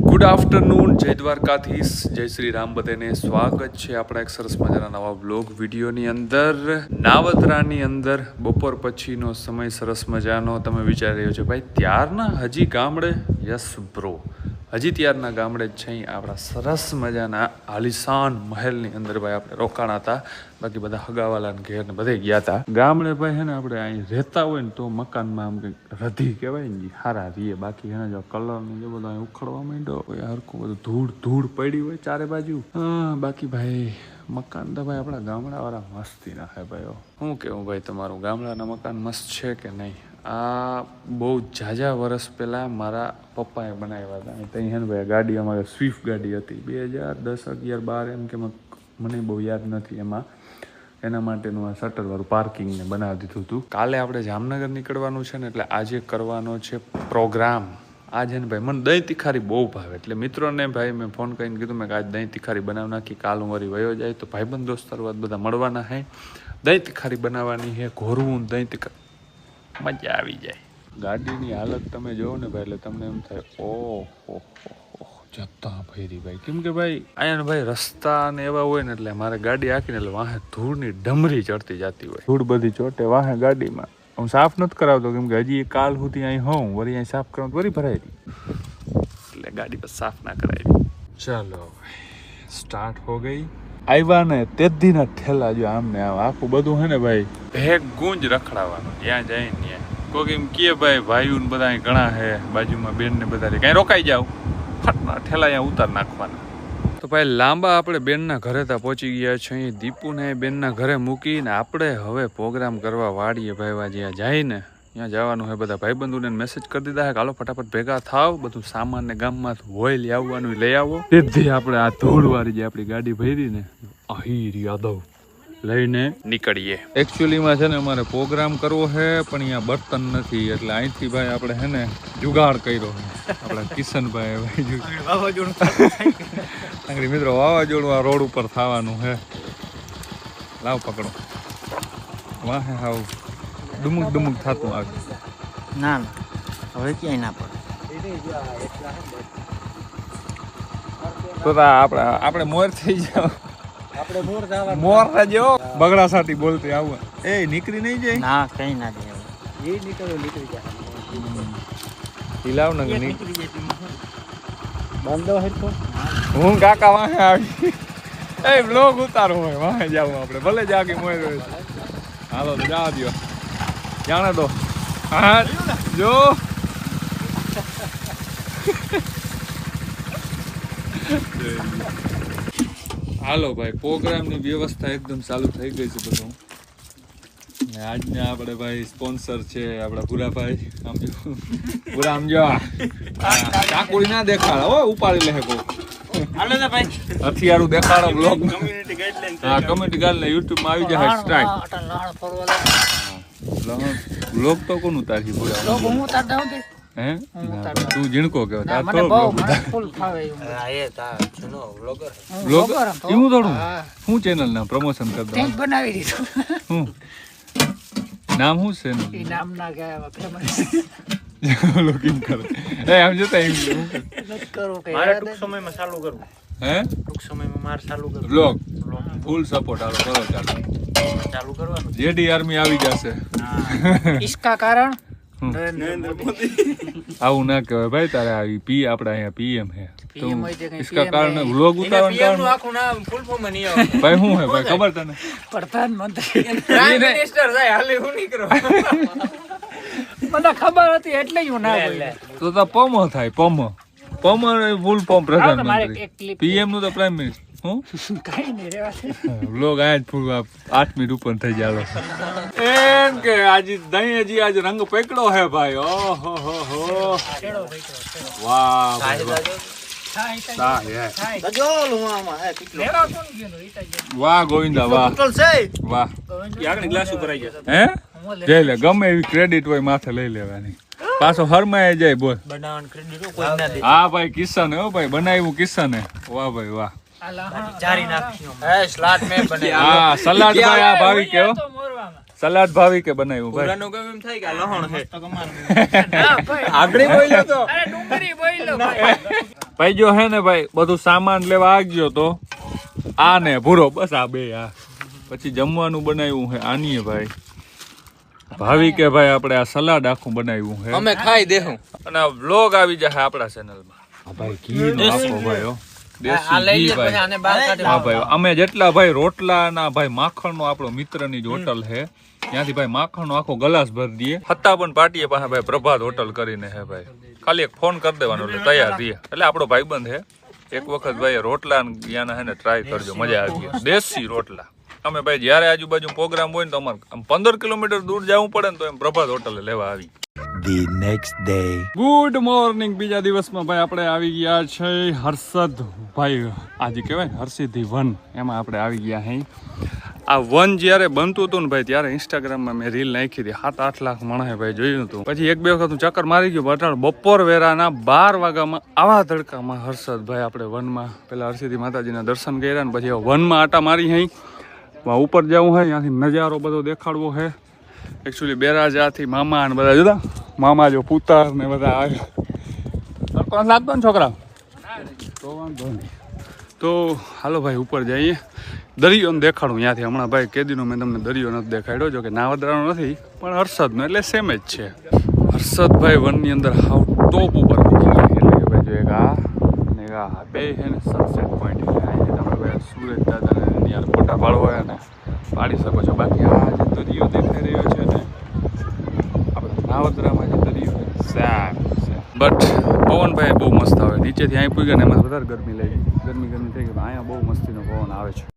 Good afternoon, જય દ્વારકાધીશ, જય શ્રી રામ બધાને સ્વાગત છે આપણા એક સરસ મજાના નવા બ્લોગ વિડીયોની અંદર. નાવદરાની અંદર બપોર પછીનો સમય સરસ મજાનો. તમે વિચારી રહ્યો છો ભાઈ ત્યારના હજી ગામડે? યસ બ્રો, હજી ત્યારના ગામડે જ છે. આપણા સરસ મજાના આલિશાન મહેલની અંદર ભાઈ આપણે રોકાણા હતા. બાકી બધા હગાવાલાને ઘેર ને બધે ગયા હતા. ગામડે ભાઈ હે ને આપણે અહીં રહેતા હોય ને તો મકાનમાં આમ કંઈક રધી કહેવાય ને હારા રીએ. બાકી એને જો કલર ને જે બધો અહીં ઉખડવા માંડ્યો હોય, હરખું બધું ધૂળ પડી હોય ચારે બાજુ. બાકી ભાઈ મકાન તો ભાઈ આપણા ગામડાવાળા મસ્તી નાખે ભાઈ. શું કેવું ભાઈ તમારું ગામડાના મકાન મસ્ત છે કે નહીં? આ બહુ ઝાઝા વર્ષ પહેલાં મારા પપ્પાએ બનાવ્યા હતા. ત્યાં હે ને ભાઈ ગાડી અમારે સ્વિફ્ટ ગાડી હતી 2010, 11, 12 એમ કે મને બહુ યાદ નથી. એના માટેનું આ શટરવાળું પાર્કિંગને બનાવી દીધું હતું. કાલે આપણે જામનગર નીકળવાનું છે ને એટલે આજે કરવાનો છે પ્રોગ્રામ. આજે ને ભાઈ મને દહીં તિખારી બહુ ભાવે એટલે મિત્રોને ભાઈ મેં ફોન કરીને કીધું મેં કે આજ દહીં તિખારી બનાવી નાખી, કાલ હું વળી વયો જાય તો ભાઈબંધ દોસ્તારો બધા મળવાના હે. દહીં તિખારી બનાવવાની છે, ઘોરવું દહીં તિખારી, મજા આવી જાય. ગાડીની હાલત તમે જોવો ને ભાઈ એટલે તમને એમ થાય ઓહો જતા ભૈરી ભાઈ. કેમ કે ભાઈ અહીંયા ભાઈ રસ્તા ને એવા હોય ને એટલે મારે ગાડી હાંકીને એટલે વાહે ધૂળની ડમરી ચડતી જતી હોય. ધૂળ બધી ચોટે વાહે ગાડીમાં. હું સાફ નથી કરાવતો કેમ કે હજી કાલ સુધી અહીં હોઉં વળી અહીં સાફ કરાવું વળી ભરાઈ હતી એટલે ગાડી પર સાફ ના કરાવી. ચાલો સ્ટાર્ટ હો ગઈ. આવ્યા ને તેદીના ઠેલા જો આમ ને આમ આખું બધું હે ને ભાઈ ભેગ ગુંજ રખડાવાનું. જ્યાં જાય ને કોઈ એમ કે ભાઈ ભાઈઓ ને બધા ઘણા હે બાજુમાં બેન ને બધા કઈ રોકાઈ જાવ ફટના ઠેલા અહીંયા ઉતાર નાખવાના. તો ભાઈ લાંબા આપણે બેનના ઘરે ત્યાં પહોંચી ગયા છે. અહીં દીપુને બેનના ઘરે મૂકીને આપણે હવે પ્રોગ્રામ કરવા વાળીએ ભાઈ. જ્યાં જાય ને ત્યાં જવાનું હોય. બધા ભાઈબંધોને મેસેજ કરી દીધા કે હાલો ફટાફટ ભેગા થાવ, બધું સામાન ને ગામમાં હોય લઈ આવવાનું લઈ આવો. તેથી આપણે આ ધૂળવાળી જે આપણી ગાડી ભરી ને અહીર યાદવ લઈને નીકળીએ. એકચ્યુઅલીમાં છે ને અમારે પ્રોગ્રામ કરવો છે પણ અહીંયા બર્તન નથી એટલે અહીંથી ભાઈ આપણે હે ને જુગાડ કર્યો આપણા કિશનભાઈ વાવાઝોડું મિત્રો વાવાઝોડું આ રોડ ઉપર થવાનું છે. લાવ પકડો. વાહે હાવ ડુમુક થતું આવે. ના હવે ક્યાંય ના પડે તો આપણે મોર થઈ જાવ. મોર રાજો બગડા સાટી બોલતી આવું એ નીકળી નહીં જાય. ના કઈ ના જાય એ નીકળી જાય. હિલાવ ને નીકળી જાય બંધો હેઠો હું કાકા વાહે આવી એ બ્લોગ ઉતારવો હોય વાહે જાવું આપણે ભલે જાગી મોર હોય. હાલો જા દો જાણે તો હા જો હાલો ભાઈ પ્રોગ્રામની વ્યવસ્થા એકદમ ચાલુ થઈ ગઈ છે બધું. આજને આપણે ભાઈ સ્પોન્સર છે આપણા ભૂરાભાઈ. આમ જો ભૂરા આમ જો ચાકુડી ના દેખાડો હો ઉપાડી લે કો હાલો ને ભાઈ હથિયારું દેખાડો બ્લોગ કમ્યુનિટી ગાઈડલાઈન. હા કમ્યુનિટી ગાઈડલાઈન યુટ્યુબ માં આવી જાય સ્ટ્રાઇક. બ્લોગ તો કોણ ઉતારી ભૂરા? બ્લોગ હું ઉતારતા હું હે તું જીણકો કે તાર તો ફૂલ ફાવે એ તા જૂનો વ્લોગર એવું થોડું હું ચેનલ ના પ્રમોશન કરતો તે બનાવી દીધું. હું નામ શું છે એ નામ ના ગયા ફેમસ લોગિન કરે એ આમ જોતા એમ કરું કે મારે ટૂંક સમયમાં ચાલુ કરવું. હે ટૂંક સમયમાં મારે ચાલુ કરવું બ્લોગ ફૂલ સપોર્ટ આલો કરો ચાલુ કરવાનું. જેડી આર્મી આવી જશે. इसका कारण આવું ના કહેવાય ભાઈ. તારે આવી પી આપણે અહીંયા પીએમ હે તો इसका कारण વ્લોગ ઉતારવાનું કારણ આખું નામ ફૂલ ફોર્મ નહીં આવે ભાઈ શું હે ભાઈ ખબર તને? પ્રધાનમંત્રી પ્રાઇમ મિનિસ્ટર જાય હાલે હું નહીં કરો. મને ખબર હતી એટલે હું ના બોલ્યો. તો પમો થાય પમો ફૂલ ફોર્મ પ્રધાનમંત્રી. પીએમ નું તો પ્રાઇમ મિનિસ્ટર. હું કઈ નહીં રેવા વ્લોગ આજ ફૂલ 8 મિનિટ ઉપર થઈ જાય એમ કે આજે દહીં હજી આજે રંગ પકડો હે ભાઈ. ઓહો હો હો વાહ વાહ ગોવિંદા વાહ વાહ. હે જઈ લે ગમે એવી ક્રેડિટ હોય માથે લઈ લેવાની. પાછો હરમાય જાય બોલ. હા ભાઈ કિશન હો ભાઈ બનાવ્યું કિશન હે. વાહ ભાઈ વાહ. સલાડ ભાઈ આ ભાવી કે સલાડ ભાવી કે બનાવ્યું ભાઈ. આગળ બોલ્યો તો ભાઈ જો હે ને ભાઈ બધું સામાન લેવા આગયો તો આ ને ભૂરો બસ આ બે આ પછી જમવાનું બનાવ્યું છે આનીએ ભાઈ ભાવી કે ભાઈ આપણે આ સલાડ આખું બનાવ્યું છે અમે ખાઈ દેહું અને આ વ્લોગ આવી જશે આપણા ચેનલમાં ભાઈ ઘી નો આપો ભાઈ હો દેશી ઘી ભાઈ હા ભાઈ અમે જેટલા ભાઈ રોટલા ના ભાઈ માખણ નો આપણો મિત્રની જ હોટલ છે ત્યાંથી ભાઈ માખણ નો આખો ગ્લાસ ભરી દઈએ હતા પણ પાટીએ પાસે ભાઈ પ્રભાત હોટલ કરીને હે ભાઈ ખાલી એક ફોન કરી દેવાનો એટલે તૈયાર રહીએ એટલે આપણો ભાઈબંધ હે એક વખત ભાઈ રોટલા યાના હે ને ટ્રાય કરજો મજા આવી દેશી રોટલા અમે ભાઈ જ્યારે આજુબાજુ પ્રોગ્રામ હોય ને તો અમારે 15 કિલોમીટર દૂર જવું પડે ને તો એમ પ્રભાત હોટલે લેવા આવી The next day. Good morning બીજા દિવસમાં ભાઈ આપણે આવી ગયા છે હર્ષદ ભાઈ આજે કહેવાય ને હર્ષિદી વન એમાં આપણે આવી ગયા હે આ વન જ્યારે બનતું હતું ને ભાઈ ત્યારે ઇન્સ્ટાગ્રામમાં મેં રીલ નાખી હતી 7-8 લાખ માણસે ભાઈ જોયું હતું પછી એક બે વખત હું ચક્કર મારી ગયો બટાણ બપોર વેરાના 12 વાગ્યામાં આવા તડકામાં હર્ષદ ભાઈ આપણે વનમાં પેલા હર્ષિદી માતાજીના દર્શન કર્યા ને પછી વનમાં આટા મારી હઈ ઉપર જવું હોય ત્યાંથી નજારો બધો દેખાડવો છે એકચ્યુઅલી બેરાજાથી મામા ને બધા જુદા મામા જો પુતાર ને બધા આવ્યા લાગતો ને છોકરા તો વાંધો નહીં તો હાલો ભાઈ ઉપર જઈએ દરિયો ને દેખાડું ત્યાંથી હમણાં ભાઈ કેદીનો મેં તમને દરિયો નથી દેખાડ્યો જો કે નાવદરાનો નથી પણ હર્ષદનો એટલે સેમ જ છે હર્ષદભાઈ વનની અંદર હાવ ટોપ ઉપર મૂકી એટલે કે ભાઈ જો એક આ અને એક આ બે છે ને સનસેટ પોઈન્ટ એટલે તમે ભાઈ સુરજ દાદાને યાર ફોટા પાડવો હોય ને પાડી શકો છો બાકી આ જે દરિયો દેખાઈ રહ્યો છે ને આપણે નાવદરામાં જે દરિયો સાફ છે બટ પવનભાઈ બહુ મસ્ત આવે નીચેથી અહીં પૂગ્યા ને એમાં વધારે ગરમી લાગી ગરમી થઈ ગઈ અહીંયા બહુ મસ્તીનો પવન આવે છે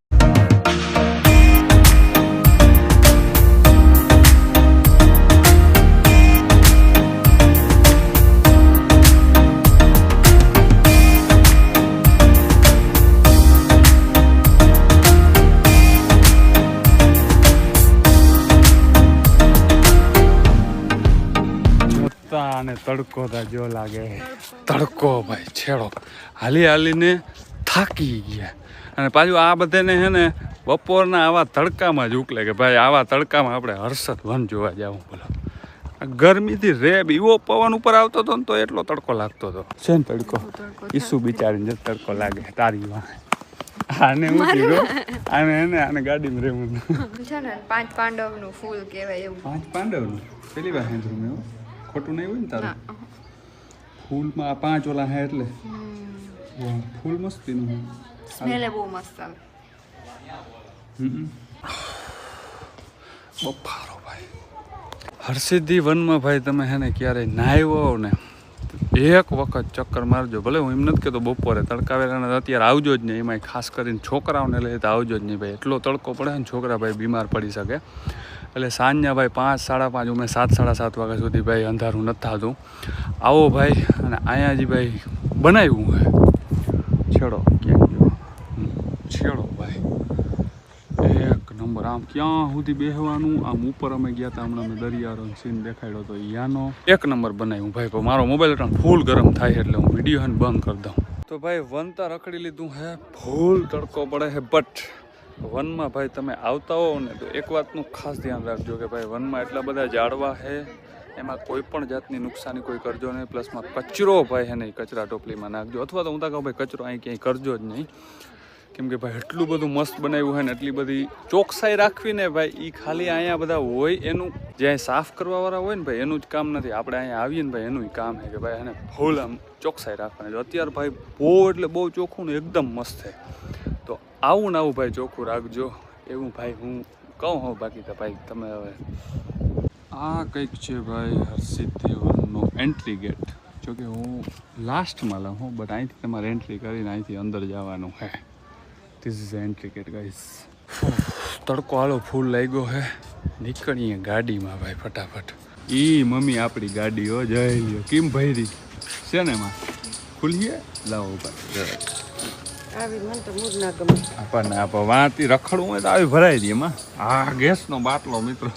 અને તડકો તા જો લાગે તડકો ભાઈ છેડો હાલી હાલીને થાકી ગયા અને પાછું આ બધાને હે ને બપોરના આવા તડકામાં જ ઉકલે કે ભાઈ આવા તડકામાં આપણે હર્ષદ વન જોવા જવું બોલો ગરમીથી રેબ એવો પવન ઉપર આવતો હતો ને તો એટલો તડકો લાગતો હતો છે ને તડકો ઈસુ બિચારીને તડકો લાગે તારી વાહ આને હું કીધું આને ગાડીમાં રહેવું છે ને 5 પાંડવનું ફૂલ કહેવાય એવું 5 પાંડવનું પેલી વાર સાંભળ્યું મેં ખોટું નહીં હોય ને તારું ફૂલમાં 5 ઓલા હે એટલે ફૂલ મસ્તીનું સ્મેલ બહુ મસ્ત આવે બફારો ભાઈ હર્ષિદી વનમાં ભાઈ તમે હે ને ક્યારેય નાહ્યો ને એક વખત ચક્કર મારજો ભલે હું એમ નથી કહેતો બપોરે તડકાવેલાને અત્યારે આવજો જ નહીં એમાં ખાસ કરીને છોકરાઓને લઈ તો આવજો જ નહીં ભાઈ એટલો તડકો પડે ને છોકરા ભાઈ બીમાર પડી શકે એટલે સાંજના ભાઈ 5-5:30 અમે 7-7:30 વાગ્યા સુધી ભાઈ અંધારું નથી થતું આવો ભાઈ અને અહીંયા જ ભાઈ બનાવ્યું હે છેડો ક્યાંક જો છેડો ભાઈ એક નંબર આમ ક્યાં સુધી બેસવાનું આમ ઉપર અમે ગયા હતા હમણાં મેં દરિયાનો સીન દેખાડ્યો તો યાનો એક નંબર બનાવ્યું ભાઈ પણ મારો મોબાઈલ એટલે ફૂલ ગરમ થાય એટલે હું વિડીયો હે બંધ કરી દઉં તો ભાઈ વનતા રખડી લીધું હે ફૂલ તડકો પડે હે બટ વનમાં ભાઈ તમે આવતા હો ને તો એક વાતનું ખાસ ધ્યાન રાખજો કે ભાઈ વનમાં એટલા બધા ઝાડવા છે એમાં કોઈ પણ જાતની નુકસાની કોઈ કરજો નહીં પ્લસમાં કચરો ભાઈ હે નહીં કચરા ટોપલીમાં નાખજો અથવા તો હું તો કહું ભાઈ કચરો અહીં ક્યાંય કરજો જ નહીં કેમ કે ભાઈ એટલું બધું મસ્ત બનાવ્યું હોય ને એટલી બધી ચોકસાઈ રાખવી ને ભાઈ એ ખાલી અહીંયા બધા હોય એનું જ્યાં સાફ કરવાવાળા હોય ને ભાઈ એનું જ કામ નથી આપણે અહીંયા આવીએ ને ભાઈ એનું કામ છે કે ભાઈ એને ફૂલ આમ ચોકસાઈ રાખવાની જો અત્યારે ભાઈ બહુ એટલે બહુ ચોખ્ખું ને એકદમ મસ્ત છે તો આવું ને આવું ભાઈ ચોખ્ખું રાખજો એવું ભાઈ હું કહું હોઉં બાકી તો ભાઈ તમે હવે આ કંઈક છે ભાઈ હર્ષિદી વનનો એન્ટ્રી ગેટ જોકે હું લાસ્ટમાં લઉં હું બટ અહીંથી તમારે એન્ટ્રી કરીને અહીંથી અંદર જવાનું hey this is entry gate guys તડકો હાલો ફૂલ લાગ્યો હે નીકળીએ ગાડીમાં ભાઈ ફટાફટ ઈ મમ્મી આપણી ગાડી હો જઈ લ્યો કેમ ભરી છે ને એમાં ખુલીએ લાવો ભાઈ આવી મને તો મૂડ ના ગમે આપણને વાંચી રખડવું હોય તો આવી ભરાઈ દઈએ એમાં આ ગેસનો બાટલો મિત્રો